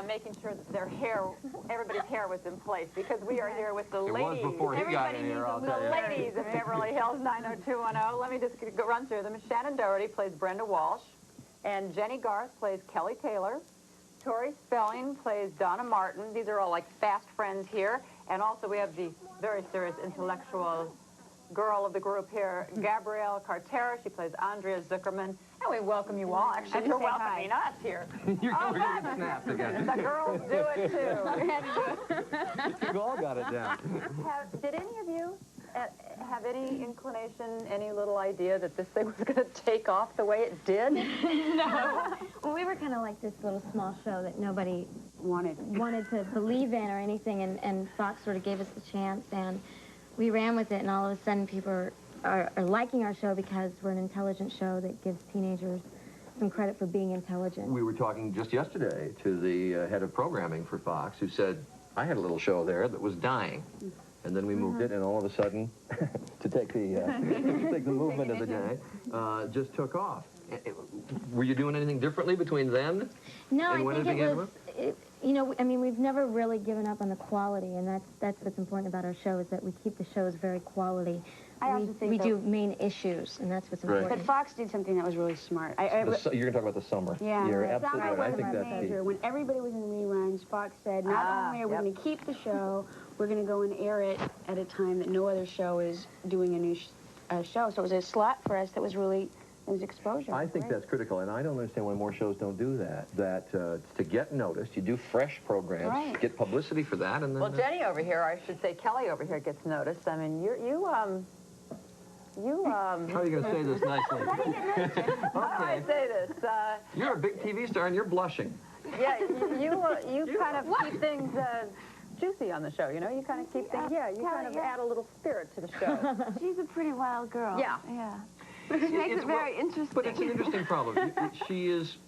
making sure that their hair, everybody's hair was in place, because we are here with the ladies. It was before he got in here, I'll tell you. The ladies of Beverly Hills 90210. Let me just run through them. Shannon Doherty plays Brenda Walsh, and Jennie Garth plays Kelly Taylor. Tori Spelling plays Donna Martin. These are all like fast friends here. And also we have the very serious intellectual girl of the group here, Gabrielle Carteris. She plays Andrea Zuckerman. And we welcome you all. Actually, you're welcoming us here. We're going to get snapped again. The girls do it, too. You all got it down. Did any of you have any inclination, any little idea that this thing was going to take off the way it did? No. Well, we were kind of like this little small show that nobody wanted to believe in or anything, and Fox sort of gave us the chance, and we ran with it, and all of a sudden people are liking our show because we're an intelligent show that gives teenagers some credit for being intelligent. We were talking just yesterday to the head of programming for Fox, who said, I had a little show there that was dying. And then we moved it, and all of a sudden, to take the movement of the day, just took off. Were you doing anything differently between then? No, I think it was, you know, I mean, we've never really given up on the quality, and that's what's important about our show, is that we keep the shows very quality. We do main issues, and that's what's important. But Fox did something that was really smart. You're going to talk about the summer. Yeah. You're absolutely right. I think that's key. When everybody was in reruns, Fox said, not only are we going to keep the show, we're going to go and air it at a time that no other show is doing a new show. So it was a slot for us that was really, it was exposure. I think that's critical, and I don't understand why more shows don't do that. To get noticed, you do fresh programs, get publicity for that, and then... Well, Jenny over here, I should say Kelly over here gets noticed. I mean, How are you going to say this nicely? How do I say this? You're a big TV star, and you're blushing. Yeah, you kind of keep things juicy on the show, you know? You kind of keep things, you kind of add a little spirit to the show. She's a pretty wild girl. Yeah. Yeah. Which makes it very interesting. But it's an interesting problem. She is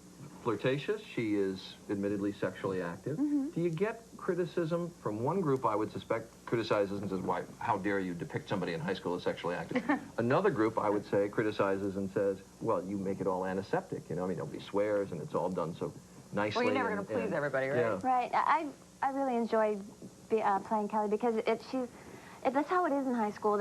flirtatious. She is admittedly sexually active. Do you get criticism from one group, I would suspect, criticizes and says, why, how dare you depict somebody in high school as sexually active? Another group, I would say, criticizes and says, well, you make it all antiseptic, you know? I mean, nobody swears, and it's all done so nicely. Well, you're never going to please everybody, right? Yeah. Right. I really enjoy playing Kelly because that's how it is in high school.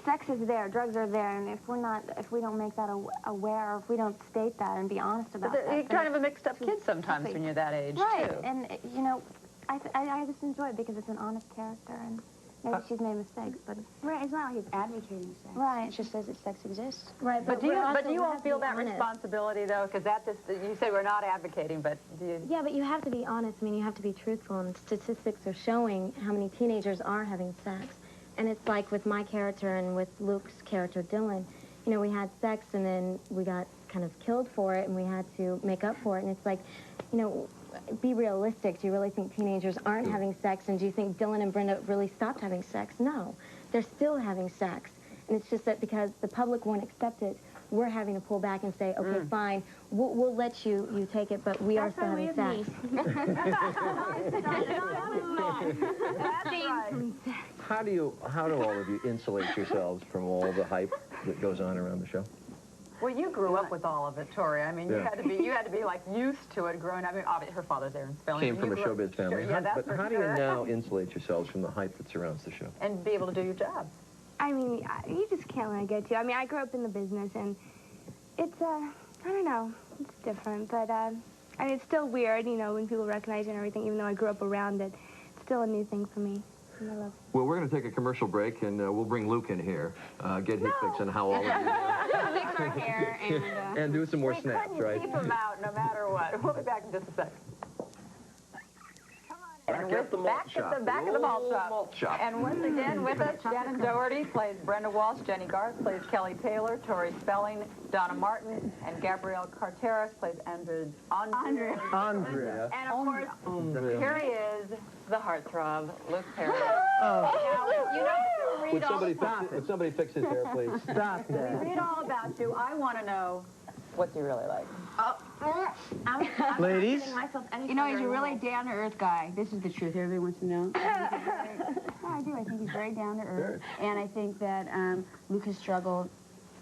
Sex is there, drugs are there, and if we don't make that aware, or if we don't state that and be honest about that, you're kind of a mixed-up kid sometimes when you're that age, right? Too. And you know, I just enjoy it because it's an honest character, and maybe she's made mistakes, but it's not like he's advocating sex. Right. It just says that sex exists. Right. But do you all feel that responsibility though? Because you say we're not advocating, but do you? Yeah, but you have to be honest. I mean, you have to be truthful, and statistics are showing how many teenagers are having sex. And it's like with my character and with Luke's character, Dylan, you know, we had sex and then we got kind of killed for it and we had to make up for it. And it's like, you know, be realistic. Do you really think teenagers aren't having sex? And do you think Dylan and Brenda really stopped having sex? No. They're still having sex. And it's just that because the public won't accept it, we're having to pull back and say, okay, fine, we'll let you take it, but we are still having sex. How do all of you insulate yourselves from all the hype that goes on around the show? Well, you grew up with all of it, Tori. I mean, you had to be like used to it growing up. I mean, obviously, her father's there in Spelling. Came from a showbiz family. Sure, but how do you now insulate yourselves from the hype that surrounds the show? And be able to do your job. I mean, you just can't let it get to you. I mean, I grew up in the business, and it's, I don't know, it's different. But, I mean, it's still weird, you know, when people recognize it and everything, even though I grew up around it. It's still a new thing for me. And I love it. Well, we're going to take a commercial break, and we'll bring Luke in here, get his fix on how all of you Fix our hair and... and do some more snaps, right? Keep him out no matter what. We'll be back in just a second. Back at the malt shop. Back at the malt shop. And once again with us, Shannon Doherty plays Brenda Walsh, Jennie Garth plays Kelly Taylor, Tori Spelling, Donna Martin, and Gabrielle Carteris plays Andrea. And of course, here he is, the heartthrob, Luke Perry. Now, you know, Would somebody fix his hair, please? Stop that. We read all about you. I want to know, what's he really like? I'm Ladies? You know, he's a really down-to-earth guy. This is the truth. Everybody wants to know. I do. I think he's very down-to-earth. And I think that Luke has struggled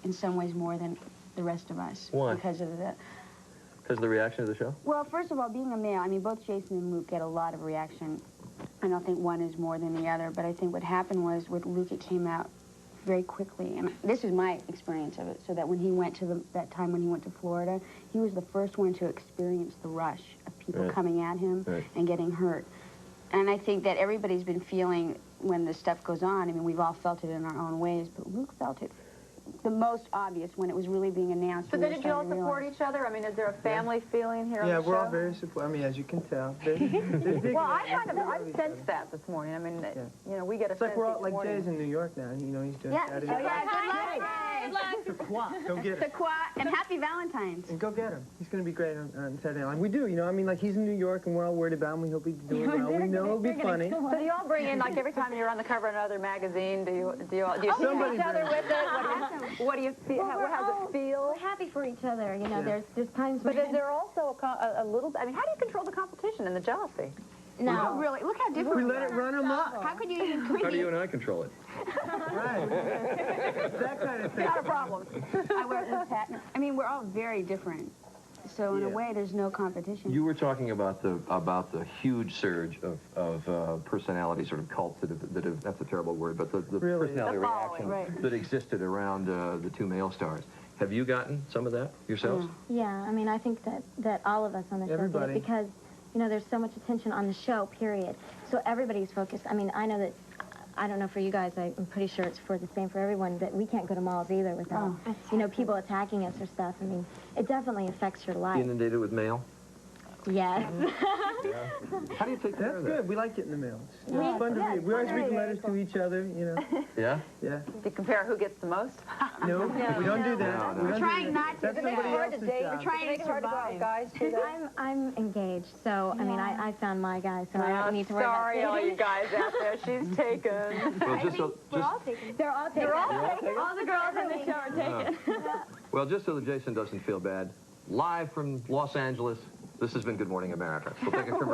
in some ways more than the rest of us. Why? Because of the... Because of the reaction to the show? Well, first of all, being a male, I mean, both Jason and Luke get a lot of reaction. I don't think one is more than the other, but I think what happened was with Luke, it came out very quickly. And this is my experience of it, so that when he went to that time when he went to Florida, he was the first one to experience the rush of people coming at him and getting hurt. And I think that everybody's been feeling when this stuff goes on, I mean, we've all felt it in our own ways, but Luke felt it the most obvious when it was really being announced. So then did you all support each other? I mean, is there a family feeling here on the show? Yeah, we're all very supportive. I mean, as you can tell. Well, I've sensed that this morning. I mean, you know, we get a it's like sense we're all, each like morning. Jay's in New York now. You know, he's doing Saturday. Oh, yeah, good luck. Go get him. And happy Valentine's. And go get him. He's going to be great on Saturday Night Live. We do, you know, I mean, like, he's in New York, and we're all worried about him. We hope he's doing well. We know he'll be funny. So do you all bring in, like, every time you're on the cover of another magazine, do you see each other with it? What do you feel? How's it feel? We're happy for each other, you know, there's times But when... is there also a little, I mean, how do you control the competition and the jealousy? No, really. Look how different We let it run amok. How could you even How do you and I control it? Right. That kind of thing. Not a problem. I wear Luke's hat. I mean, we're all very different. So in a way, there's no competition. You were talking about the huge surge of personality sort of cults that have that's a terrible word, but the personality reaction that existed around the two male stars. Have you gotten some of that yourselves? Yeah, I mean, I think that all of us on the show did it because, you know, there's so much attention on the show, period. So everybody's focused. I mean, I know that, I don't know for you guys, I'm pretty sure it's the same for everyone, but we can't go to malls either without, you know, people attacking us or stuff. I mean, it definitely affects your life. Inundated with mail? Yes. How do you take care of that? That's good. We like getting the mail. It's fun to read. We always read letters to each other, you know. Yeah? Yeah. Do you compare who gets the most? No, we don't do that. No. We don't trying do that. not to. That's somebody else's job. Trying to survive. Guys, I'm engaged, so, I mean, I found my guy, so I don't need to worry about sorry, all you guys out there. She's taken. Well, just They're all taken. They're all taken. All the girls in the show are taken. well, just so that Jason doesn't feel bad, live from Los Angeles, this has been Good Morning America. We'll take a commercial.